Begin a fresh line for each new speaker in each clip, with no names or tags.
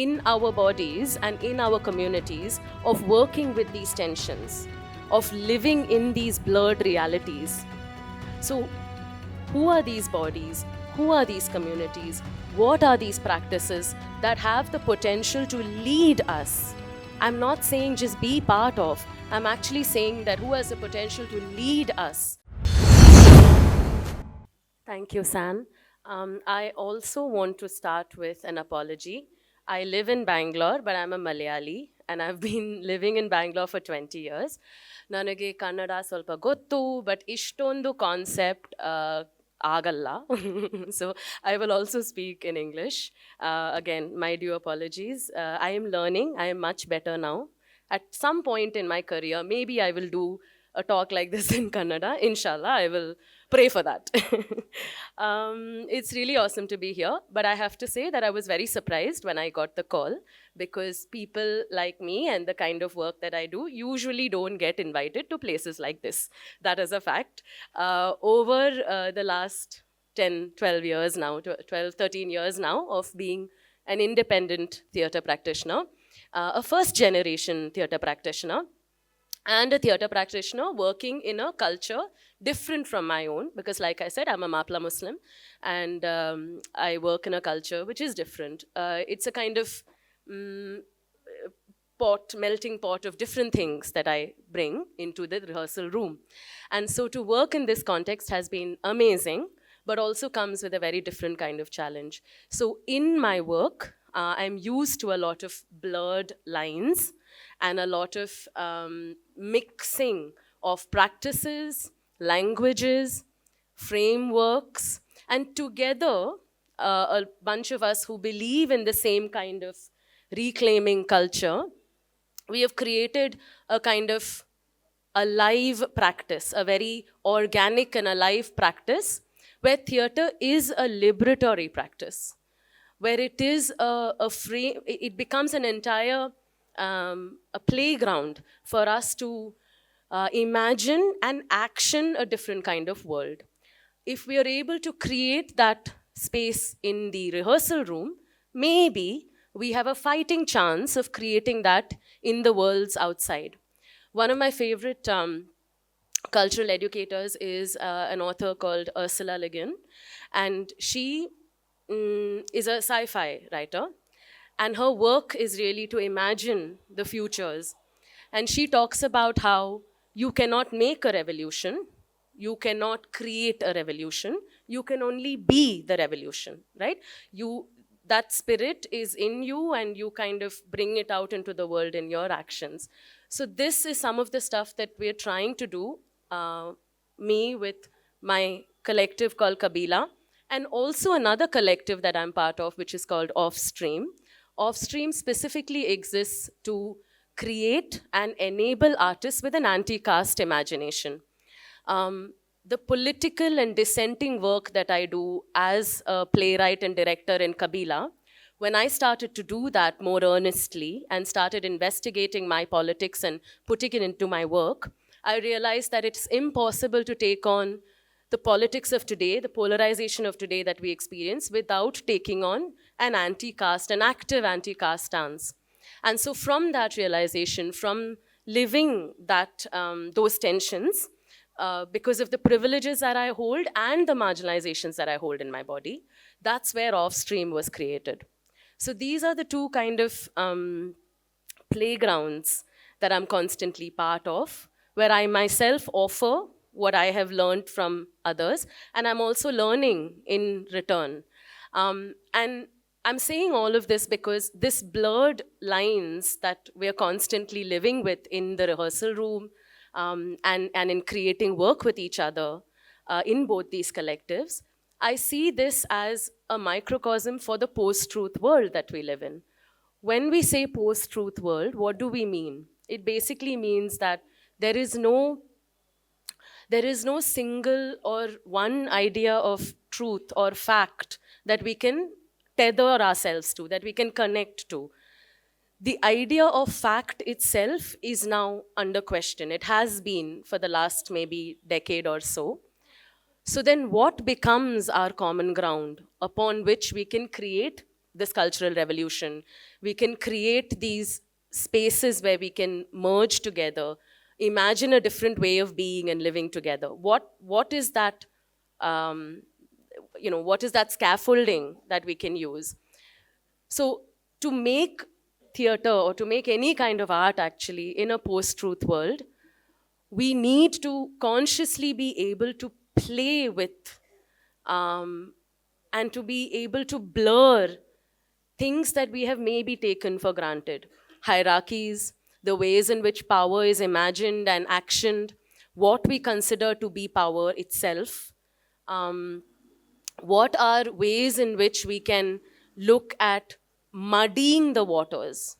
in our bodies and in our communities of working with these tensions, of living in these blurred realities. So, who are these bodies? Who are these communities? What are these practices that have the potential to lead us? I'm not saying just be part of, I'm actually saying that who has the potential to lead us. Thank you, San. I also want to start with an apology. I live in Bangalore, but I'm a Malayali, and I've been living in Bangalore for 20 years. ನನಗೆ ಕನ್ನಡ ಸ್ವಲ್ಪ ಗೊತ್ತು, but ಇಷ್ಟೊಂದು concept ಆಗಲ್ಲ. So I will also speak in English. Again, my due apologies. I am learning. I am much better now. At some point in my career, maybe I will do a talk like this in Kannada. Inshallah, I will pray for that. It's really awesome to be here, but I have to say that I was very surprised when I got the call, because people like me and the kind of work that I do usually don't get invited to places like this. That is a fact. Over the last 10, 12 years now, 12, 13 years now of being an independent theatre practitioner, a first generation theatre practitioner, and a theatre practitioner working in a culture different from my own, because like I said, I'm a Mapla Muslim, and I work in a culture which is different. It's a kind of melting pot of different things that I bring into the rehearsal room. And so to work in this context has been amazing, but also comes with a very different kind of challenge. So in my work, I'm used to a lot of blurred lines and a lot of mixing of practices, languages, frameworks, and together, a bunch of us who believe in the same kind of reclaiming culture, we have created a kind of a live practice, a very organic and alive practice, where theatre is a liberatory practice, where it is a frame, it becomes an entire a playground for us to imagine and action a different kind of world. If we are able to create that space in the rehearsal room, maybe we have a fighting chance of creating that in the worlds outside. One of my favorite cultural educators is an author called Ursula Le Guin, and she is a sci-fi writer, and her work is really to imagine the futures. And she talks about how you cannot make a revolution, you cannot create a revolution, you can only be the revolution, right? That spirit is in you, and you kind of bring it out into the world in your actions. So this is some of the stuff that we're trying to do, me with my collective called Kabila, and also another collective that I'm part of, which is called Offstream. Offstream specifically exists to create and enable artists with an anti-caste imagination. The political and dissenting work that I do as a playwright and director in Kabila, when I started to do that more earnestly and started investigating my politics and putting it into my work, I realized that it's impossible to take on the politics of today, the polarization of today that we experience, without taking on an anti-caste, an active anti-caste stance. And so from that realization, from living that, those tensions, because of the privileges that I hold and the marginalizations that I hold in my body, that's where Offstream was created. So these are the two kind of playgrounds that I'm constantly part of, where I myself offer what I have learned from others, and I'm also learning in return. And I'm saying all of this because this blurred lines that we're constantly living with in the rehearsal room, and in creating work with each other in both these collectives, I see this as a microcosm for the post-truth world that we live in. When we say post-truth world, what do we mean? It basically means that there is no single or one idea of truth or fact that we can tether ourselves to, that we can connect to. The idea of fact itself is now under question. It has been for the last maybe decade or so. So then what becomes our common ground upon which we can create this cultural revolution. We can create these spaces where we can merge together, imagine a different way of being and living together. What is that, what is that scaffolding that we can use? So to make theater or to make any kind of art actually in a post-truth world, we need to consciously be able to play with and to be able to blur things that we have maybe taken for granted. Hierarchies, the ways in which power is imagined and actioned, what we consider to be power itself. What are ways in which we can look at muddying the waters?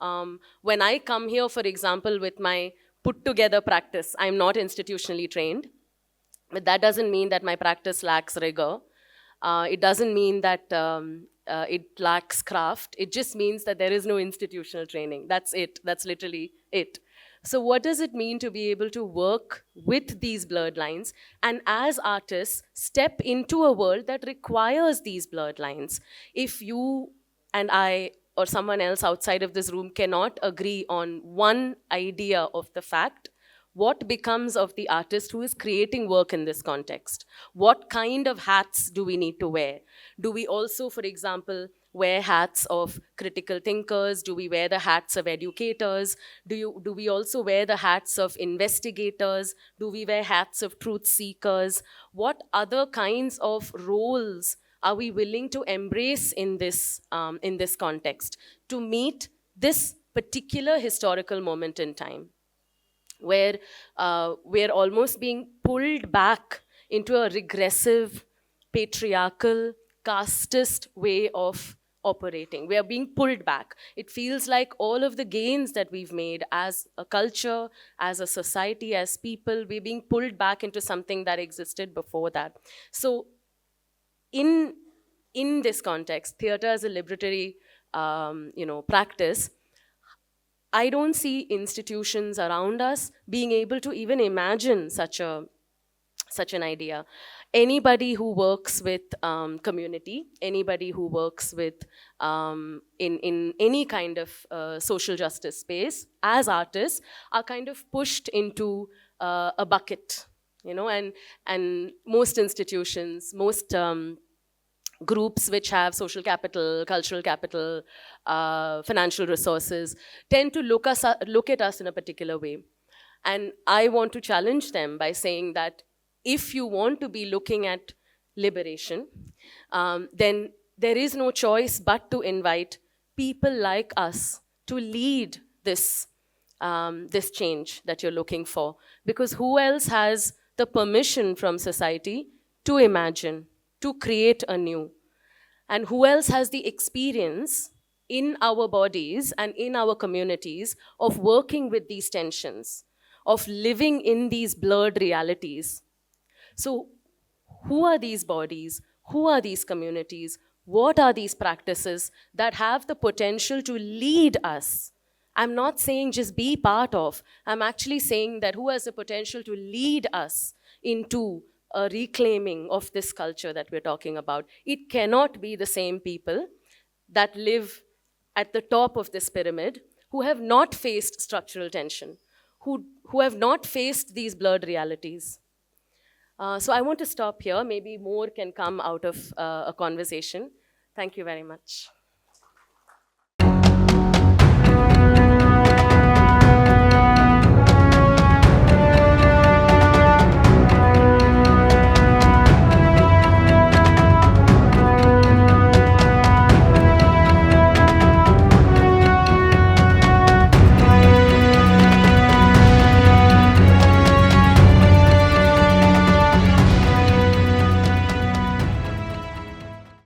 When I come here, for example, with my put together practice, I'm not institutionally trained, but that doesn't mean that my practice lacks rigor. It doesn't mean that it lacks craft. It just means that there is no institutional training. That's it. That's literally it. So what does it mean to be able to work with these blurred lines and as artists step into a world that requires these blurred lines? If you and I or someone else outside of this room cannot agree on one idea of the fact, what becomes of the artist who is creating work in this context? What kind of hats do we need to wear? Do we also, for example, wear hats of critical thinkers? Do we wear the hats of educators? Do we also wear the hats of investigators? Do we wear hats of truth seekers? What other kinds of roles are we willing to embrace in this context to meet this particular historical moment in time, where we're almost being pulled back into a regressive, patriarchal, casteist way of operating? We are being pulled back. It feels like all of the gains that we've made as a culture, as a society, as people, we're being pulled back into something that existed before that. So in this context, theater as a liberatory practice, I don't see institutions around us being able to even imagine such an idea. Anybody who works with community, anybody who works with in any kind of social justice space, as artists, are kind of pushed into a bucket, and most institutions, most groups which have social capital, cultural capital, financial resources, tend to look at us in a particular way. And I want to challenge them by saying that if you want to be looking at liberation, then there is no choice but to invite people like us to lead this change that you're looking for. Because who else has the permission from society to imagine, to create anew? And who else has the experience in our bodies and in our communities of working with these tensions, of living in these blurred realities? So who are these bodies? Who are these communities? What are these practices that have the potential to lead us? I'm not saying just be part of. I'm actually saying that who has the potential to lead us into a reclaiming of this culture that we're talking about. It cannot be the same people that live at the top of this pyramid who have not faced structural tension, who have not faced these blurred realities. So I want to stop here. Maybe more can come out of a conversation. Thank you very much.